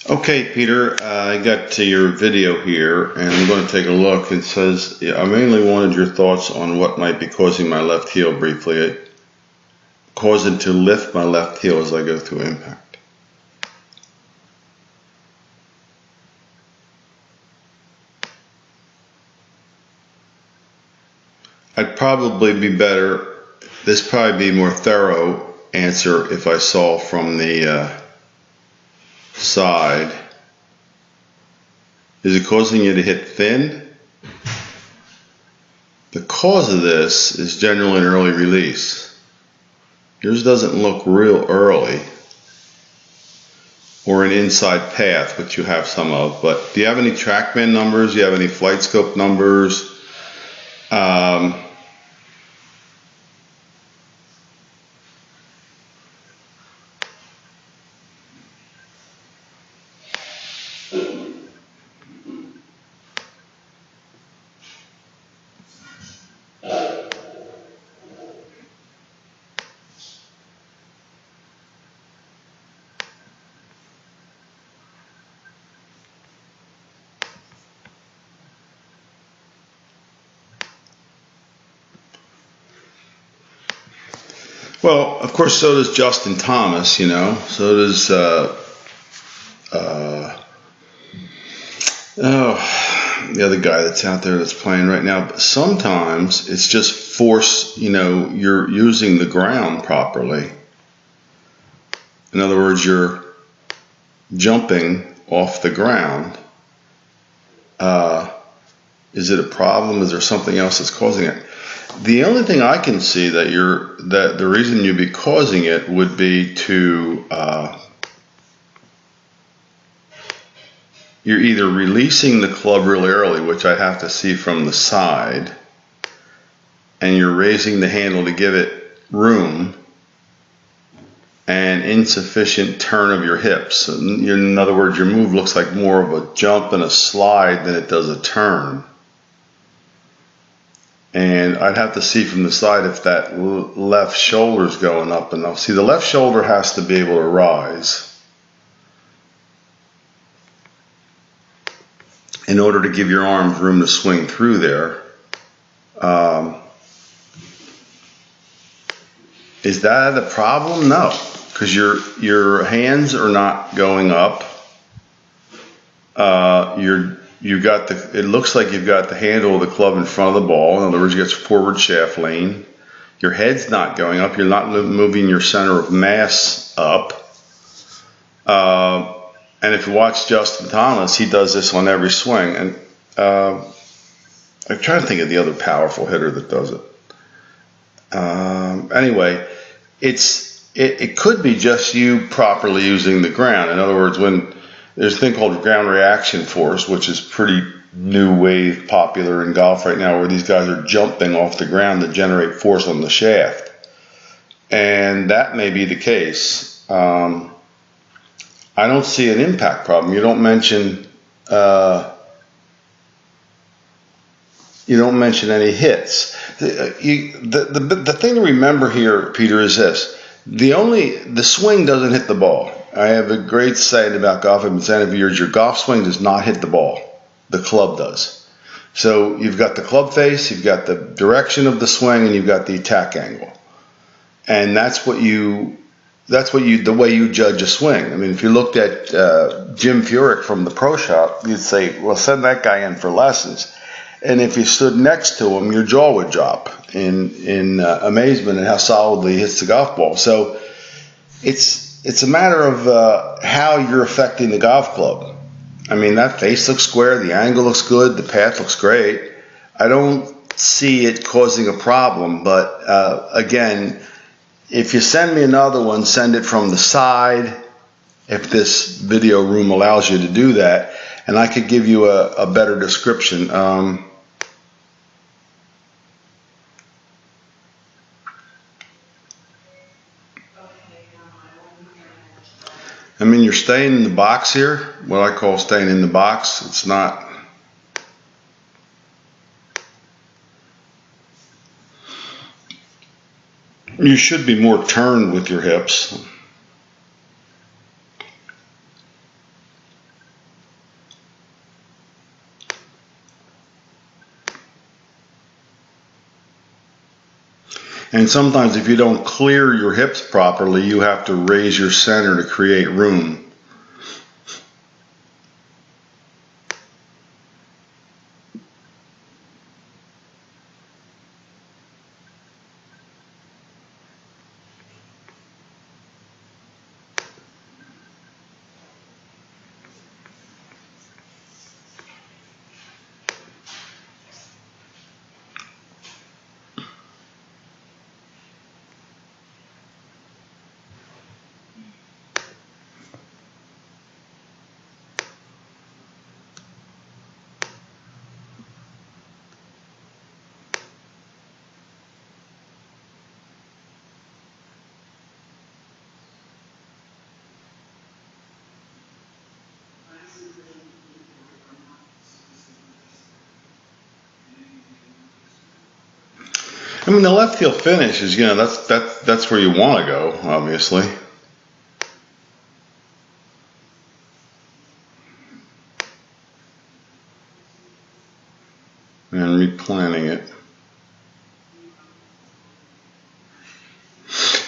Okay, Peter, I got to your video here and I'm going to take a look. It says, I mainly wanted your thoughts on what might be causing my left heel briefly. It causing to lift my left heel as I go through impact. I'd probably be better, this probably be more thorough answer if I saw from the side. Is it causing you to hit thin? The cause of this is generally an early release. Yours doesn't look real early, or an inside path, which you have some of, but do you have any TrackMan numbers? Do you have any flight scope numbers? Well, of course, so does Justin Thomas, you know, so does, the other guy that's out there that's playing right now. But sometimes it's just force, you know, you're using the ground properly. In other words, you're jumping off the ground. Is it a problem? Is there something else that's causing it? The only thing I can see that the reason you'd be causing it would be to you're either releasing the club really early, which I have to see from the side, and you're raising the handle to give it room, and insufficient turn of your hips. In other words, your move looks like more of a jump and a slide than it does a turn. And I'd have to see from the side if that left shoulder's going up enough. See, the left shoulder has to be able to rise in order to give your arms room to swing through there. Is that a problem? No, because your hands are not going up. It looks like you've got the handle of the club in front of the ball. In other words, you got forward shaft lean. Your head's not going up. You're not moving your center of mass up. And if you watch Justin Thomas, he does this on every swing. And I'm trying to think of the other powerful hitter that does it. Anyway, it could be just you properly using the ground. In other words, when there's a thing called ground reaction force, which is pretty new wave popular in golf right now, where these guys are jumping off the ground to generate force on the shaft. And that may be the case. I don't see an impact problem. You don't mention any hits. The thing to remember here, Peter, is this. The swing doesn't hit the ball. I have a great saying about golf. I've been saying it for years. Your golf swing does not hit the ball. The club does. So you've got the club face, you've got the direction of the swing, and you've got the attack angle. And the way you judge a swing. I mean, if you looked at Jim Furyk from the pro shop, you'd say, well, send that guy in for lessons. And if you stood next to him, your jaw would drop in amazement at how solidly he hits the golf ball. So it's a matter of how you're affecting the golf club. I mean, that face looks square, the angle looks good, the path looks great. I don't see it causing a problem, but again, if you send me another one, send it from the side, if this video room allows you to do that, and I could give you a better description. I mean, you're staying in the box here, what I call staying in the box. It's not... You should be more turned with your hips. And sometimes if you don't clear your hips properly, you have to raise your center to create room. I mean, the left heel finish is, that's where you want to go, obviously. And replanning it.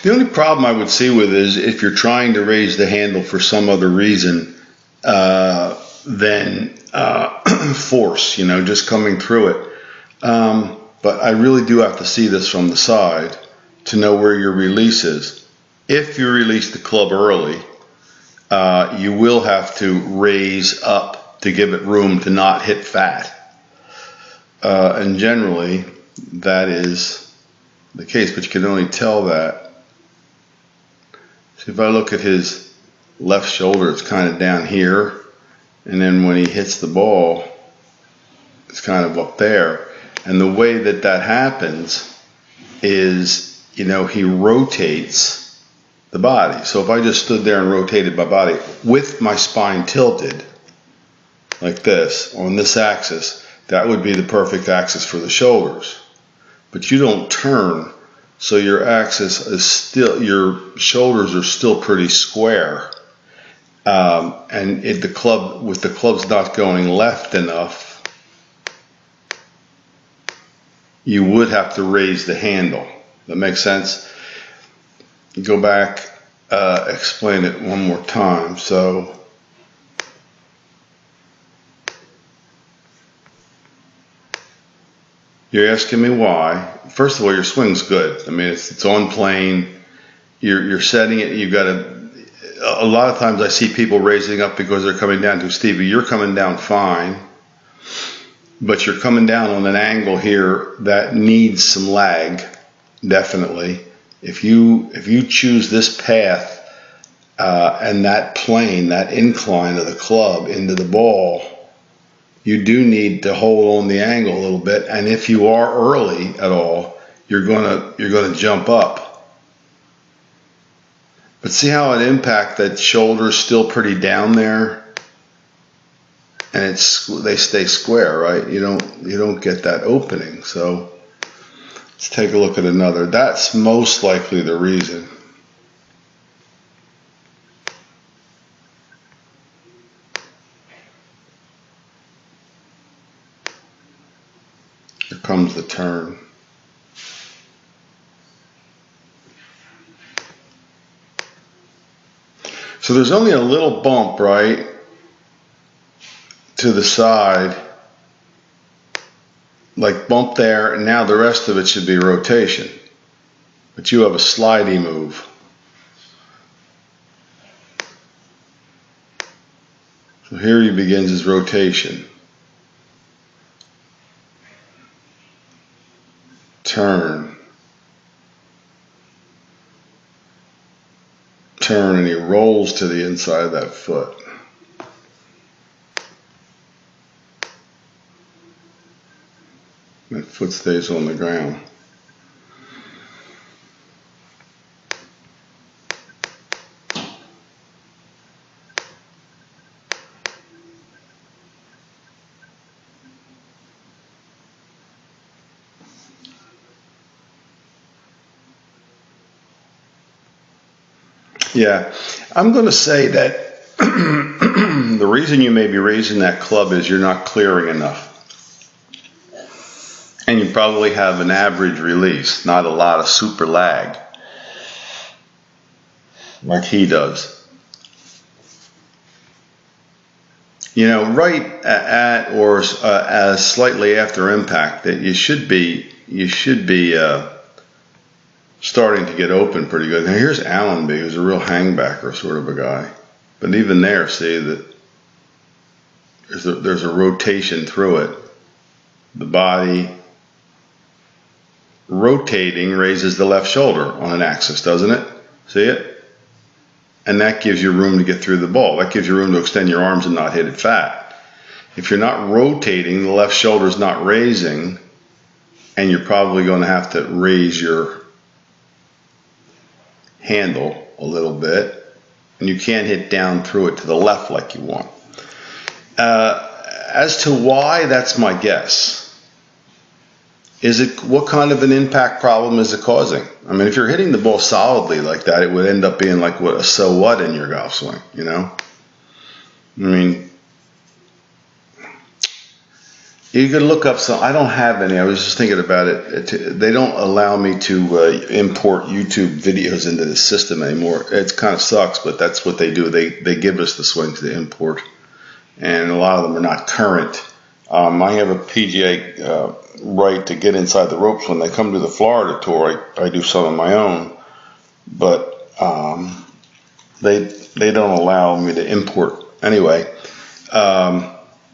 The only problem I would see with it is if you're trying to raise the handle for some other reason than force, just coming through it. But I really do have to see this from the side to know where your release is. If you release the club early, you will have to raise up to give it room to not hit fat. And generally, that is the case, but you can only tell that. So if I look at his left shoulder, it's kind of down here, and then when he hits the ball, it's kind of up there. And the way that happens is, he rotates the body. So if I just stood there and rotated my body with my spine tilted, like this, on this axis, that would be the perfect axis for the shoulders. But you don't turn, so your axis is still, your shoulders are still pretty square. And with the club's not going left enough, you would have to raise the handle. That makes sense? Go back, explain it one more time. So, you're asking me why. First of all, your swing's good. I mean, it's on plane. You're setting it. You've got a lot of times I see people raising up because they're coming down too steep. You're coming down fine. But you're coming down on an angle here that needs some lag, definitely. If you choose this path and that plane, that incline of the club into the ball, you do need to hold on the angle a little bit. And if you are early at all, you're gonna jump up. But see how it impacts that shoulder's still pretty down there? And they stay square, right? You don't get that opening. So let's take a look at another. That's most likely the reason. Here comes the turn. So there's only a little bump, right, to the side, like bump there, and now the rest of it should be rotation. But you have a slidey move. So here he begins his rotation. Turn. Turn, and he rolls to the inside of that foot. That foot stays on the ground. Yeah, I'm going to say that the reason you may be raising that club is you're not clearing enough. And you probably have an average release, not a lot of super lag like he does. You know, right at or as slightly after impact, that you should be starting to get open pretty good. Now here's Allenby, who's a real hangbacker sort of a guy, but even there, see that there's a rotation through it. The body rotating raises the left shoulder on an axis, doesn't it? See it? And that gives you room to get through the ball. That gives you room to extend your arms and not hit it fat. If you're not rotating, the left shoulder's not raising, and you're probably going to have to raise your handle a little bit, and you can't hit down through it to the left like you want. As to why, that's my guess. What kind of an impact problem is it causing? I mean, if you're hitting the ball solidly like that, it would end up being like a so what in your golf swing, you know? I mean, you could look up some. I don't have any. I was just thinking about it. They don't allow me to import YouTube videos into the system anymore. It kind of sucks, but that's what they do. They give us the swings to import, and a lot of them are not current. I have a PGA right to get inside the ropes when they come to the Florida tour. I do some of my own, but they don't allow me to import anyway.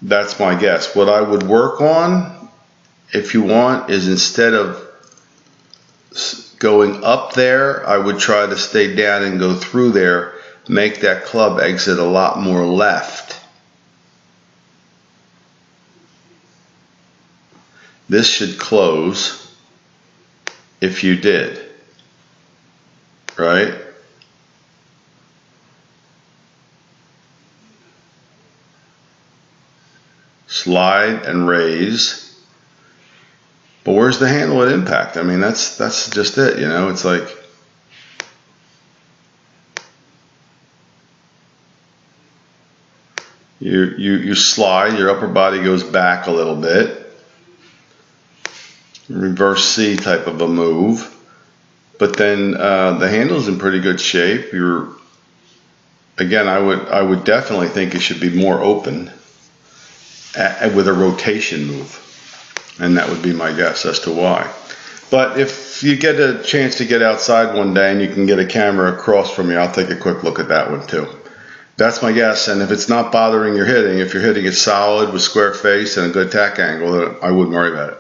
That's my guess. What I would work on, if you want, is instead of going up there, I would try to stay down and go through there, make that club exit a lot more left. This should close if you did, right? Slide and raise. But where's the handle at impact? I mean, that's just it, you know? It's like you slide, your upper body goes back a little bit. Reverse C type of a move. But then the handle's in pretty good shape. Again, I would definitely think it should be more open with a rotation move, and that would be my guess as to why. But if you get a chance to get outside one day and you can get a camera across from me, I'll take a quick look at that one too. That's my guess, and if it's not bothering your hitting, if you're hitting it solid with square face and a good tack angle, then I wouldn't worry about it.